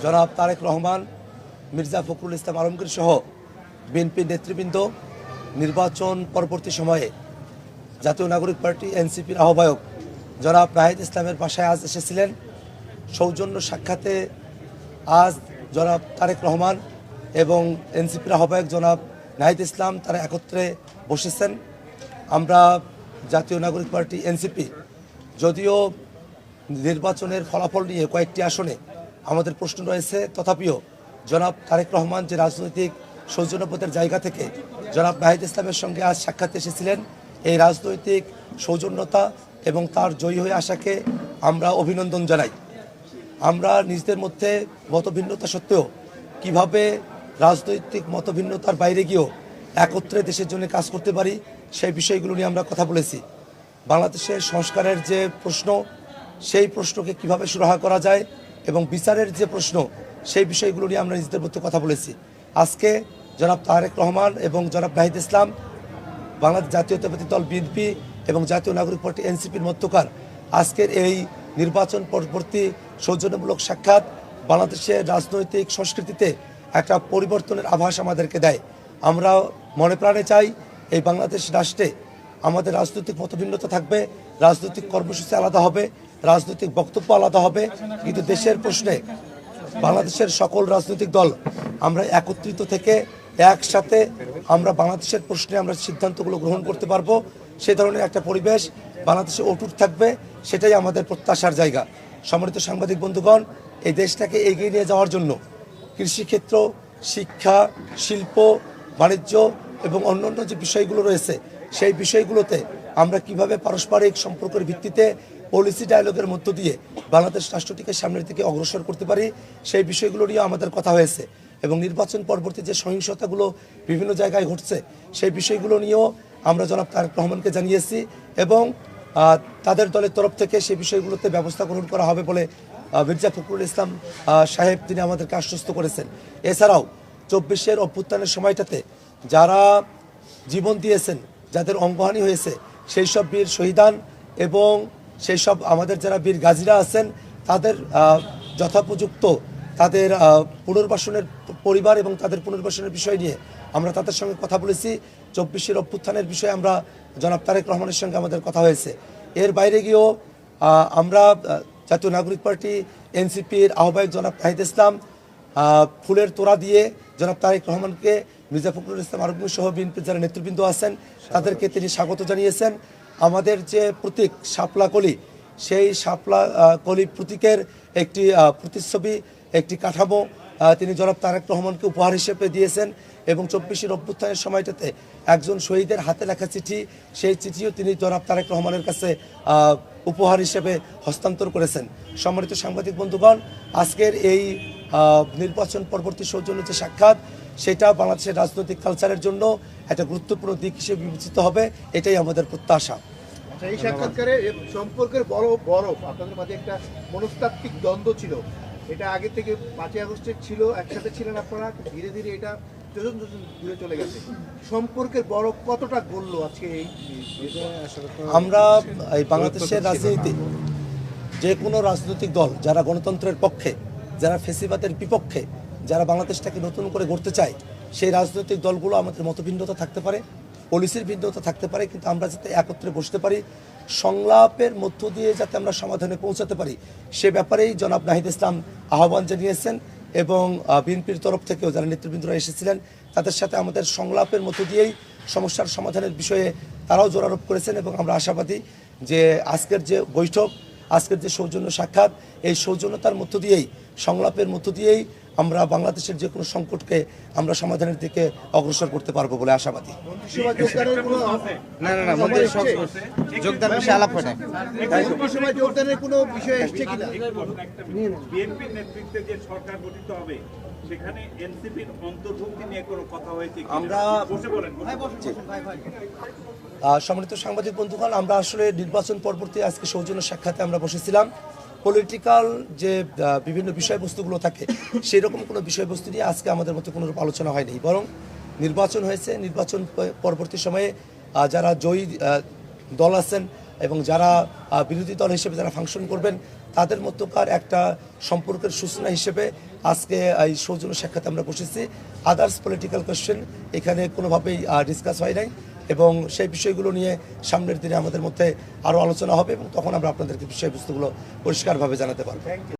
জনাব তারেক রহমান, মির্জা ফখরুল ইসলাম আলমগীর সহ বিএনপির নেতৃবৃন্দ নির্বাচন পরবর্তী সময়ে জাতীয় নাগরিক পার্টি এনসিপির আহ্বায়ক জনাব নাহিদ ইসলামের বাসায় আজ এসেছিলেন। সৌজন্য সাক্ষাতে আজ জনাব তারেক রহমান এবং এনসিপির আহ্বায়ক জনাব নাহিদ ইসলাম তারা একত্রে বসেছেন। আমরা জাতীয় নাগরিক পার্টি এনসিপি যদিও নির্বাচনের ফলাফল নিয়ে কয়েকটি আসনে আমাদের প্রশ্ন রয়েছে, তথাপিও জনাব তারেক রহমান যে রাজনৈতিক সৌজন্যবোধের জায়গা থেকে জনাব নাহিদ ইসলামের সঙ্গে আজ সাক্ষাৎ এসেছিলেন, এই রাজনৈতিক সৌজন্যতা এবং তার জয়ী হয়ে আসাকে আমরা অভিনন্দন জানাই। আমরা নিজেদের মধ্যে মতভিন্নতা সত্ত্বেও কিভাবে রাজনৈতিক মতভিন্নতার বাইরে গিয়েও একত্রে দেশের জন্য কাজ করতে পারি সেই বিষয়গুলো নিয়ে আমরা কথা বলেছি। বাংলাদেশের সংস্কারের যে প্রশ্ন, সেই প্রশ্নকে কিভাবে সুরাহা করা যায় এবং বিচারের যে প্রশ্ন, সেই বিষয়গুলো নিয়ে আমরা নিজেদের মধ্যে কথা বলেছি। আজকে জনাব তারেক রহমান এবং জনাব নাহিদ ইসলাম, বাংলাদেশ জাতীয়তাবাদী দল বিএনপি এবং জাতীয় নাগরিক পার্টি এনসিপির মধ্যকার আজকের এই নির্বাচন পরবর্তী সৌজন্যমূলক সাক্ষাৎ বাংলাদেশের রাজনৈতিক সংস্কৃতিতে একটা পরিবর্তনের আভাস আমাদেরকে দেয়। আমরা মনে প্রাণে চাই এই বাংলাদেশ রাষ্ট্রে আমাদের রাজনৈতিক মতভিন্নতা থাকবে, রাজনৈতিক কর্মসূচি আলাদা হবে, রাজনৈতিক বক্তব্য আলাদা হবে, কিন্তু দেশের প্রশ্নে বাংলাদেশের সকল রাজনৈতিক দল আমরা একত্রিত থেকে একসাথে আমরা বাংলাদেশের প্রশ্নে আমরা সিদ্ধান্তগুলো গ্রহণ করতে পারবো। সে ধরনের একটা পরিবেশ বাংলাদেশে অটুট থাকবে, সেটাই আমাদের প্রত্যাশার জায়গা। সম্মানিত সাংবাদিক বন্ধুগণ, এই দেশটাকে এগিয়ে নিয়ে যাওয়ার জন্য কৃষিক্ষেত্র, শিক্ষা, শিল্প, বাণিজ্য এবং অন্যান্য যে বিষয়গুলো রয়েছে, সেই বিষয়গুলোতে আমরা কিভাবে পারস্পরিক সম্পর্কের ভিত্তিতে পলিসি ডায়ালগের মধ্য দিয়ে বাংলাদেশ রাষ্ট্রটিকে সামনের দিকে অগ্রসর করতে পারি, সেই বিষয়গুলো নিয়ে আমাদের কথা হয়েছে। এবং নির্বাচন পরবর্তী যে সহিংসতাগুলো বিভিন্ন জায়গায় ঘটছে, সেই বিষয়গুলো নিয়েও আমরা জনাব তারেক রহমানকে জানিয়েছি এবং তাদের দলের তরফ থেকে সেই বিষয়গুলোতে ব্যবস্থা গ্রহণ করা হবে বলে মির্জা ফখরুল ইসলাম সাহেব তিনি আমাদেরকে আশ্বস্ত করেছেন। এছাড়াও 24-এর অভ্যুত্থানের সময়টাতে যারা জীবন দিয়েছেন, যাদের অঙ্গহানি হয়েছে, সেই সব বীর শহীদান এবং সেই সব আমাদের যারা বীর গাজীরা আছেন, তাদের যথোপযুক্ত তাদের পুনর্বাসনের পরিবার এবং তাদের পুনর্বাসনের বিষয় নিয়ে আমরা তাদের সঙ্গে কথা বলেছি। 24-এর অভ্যুত্থানের বিষয়ে আমরা জনাব তারেক রহমানের সঙ্গে আমাদের কথা হয়েছে। এর বাইরে গিয়েও আমরা জাতীয় নাগরিক পার্টি এনসিপির আহ্বায়ক জনাব নাহিদ ইসলাম ফুলের তোড়া দিয়ে জনাব তারেক রহমানকে, মির্জা ফখরুল ইসলাম আলমগীর সহ বিএনপির যারা নেতৃবৃন্দ আছেন তাদেরকে তিনি স্বাগত জানিয়েছেন। আমাদের যে প্রতীক শাপলা কলি, সেই শাপলা কলি প্রতীকের একটি প্রতিচ্ছবি, একটি কাঠামো তিনি জনাব তারেক রহমানকে উপহার হিসেবে দিয়েছেন এবং 24-এর অভ্যুত্থানের সময়টাতে একজন শহীদের হাতে লেখা চিঠি, সেই চিঠিও তিনি জনাব তারেক রহমানের কাছে উপহার হিসেবে হস্তান্তর করেছেন। সম্মানিত সাংবাদিক বন্ধুগণ, আজকের এই নির্বাচন পরবর্তী সৌজন্য যে সাক্ষাৎ, সেটা বাংলাদেশের রাজনৈতিক কালচারের জন্য একটা গুরুত্বপূর্ণ দিক হিসেবে বিবেচিত হবে, এটাই আমাদের প্রত্যাশা। এই সাক্ষাৎকারে সম্পর্কের বড় আপনাদের মাঝে একটা মনস্তাত্ত্বিক দ্বন্দ্ব ছিল, এটা আগে থেকে 5ই আগস্টের ছিল, একসাথে ছিলেন আপনারা, ধীরে ধীরে এটা যোজন দূরে চলে গেছে। সম্পর্কের বড় কতটা গড়ল আজকে এই? আমরা এই বাংলাদেশের রাজনীতি যে কোনো রাজনৈতিক দল যারা গণতন্ত্রের পক্ষে, যারা ফ্যাসিবাদের বিপক্ষে, যারা বাংলাদেশটাকে নতুন করে গড়তে চায়, সেই রাজনৈতিক দলগুলো আমাদের মতভিন্নতা থাকতে পারে, পলিসির ভিন্নতা থাকতে পারে, কিন্তু আমরা যাতে একত্রে বসতে পারি, সংলাপের মধ্য দিয়ে যাতে আমরা সমাধানে পৌঁছাতে পারি, সে ব্যাপারেই জনাব নাহিদ ইসলাম আহ্বান জানিয়েছেন এবং বিএনপির তরফ থেকেও যারা নেতৃবৃন্দরা এসেছিলেন তাদের সাথে আমাদের সংলাপের মধ্য দিয়েই সমস্যার সমাধানের বিষয়ে তারাও জোরারোপ করেছেন। এবং আমরা আশাবাদী যে আজকের যে বৈঠক, আজকের যে সৌজন্য সাক্ষাৎ, এই সৌজন্যতার মধ্য দিয়েই, সংলাপের মধ্য দিয়েই আমরা বাংলাদেশের যে কোনো সংকটকে আমরা সমাধানের দিকে অগ্রসর করতে পারবো বলে আশাবাদী। সম্মানিত সাংবাদিক বন্ধুগণ, আমরা আসলে নির্বাচন পরবর্তী আজকে সৌজন্য সাক্ষাতে আমরা বসেছিলাম। পলিটিক্যাল যে বিভিন্ন বিষয়বস্তুগুলো থাকে, সেই রকম কোনো বিষয়বস্তু নিয়ে আজকে আমাদের মধ্যে কোনো আলোচনা হয়নি, বরং নির্বাচন হয়েছে। নির্বাচন পরবর্তী সময়ে যারা জয়ী দল আছেন এবং যারা বিরোধী দল হিসেবে যারা ফাংশন করবেন তাদের মধ্যকার একটা সম্পর্কের সূচনা হিসেবে আজকে এই সৌজন্য সাক্ষাতে আমরা বসেছি। আদার্স পলিটিক্যাল কোয়েশ্চেন এখানে কোনোভাবেই ডিসকাস হয় নাই এবং সেই বিষয়গুলো নিয়ে সামনের দিনে আমাদের মধ্যে আরও আলোচনা হবে এবং তখন আমরা আপনাদেরকে বিষয়বস্তুগুলো পরিষ্কারভাবে জানাতে পারবো। Thank you.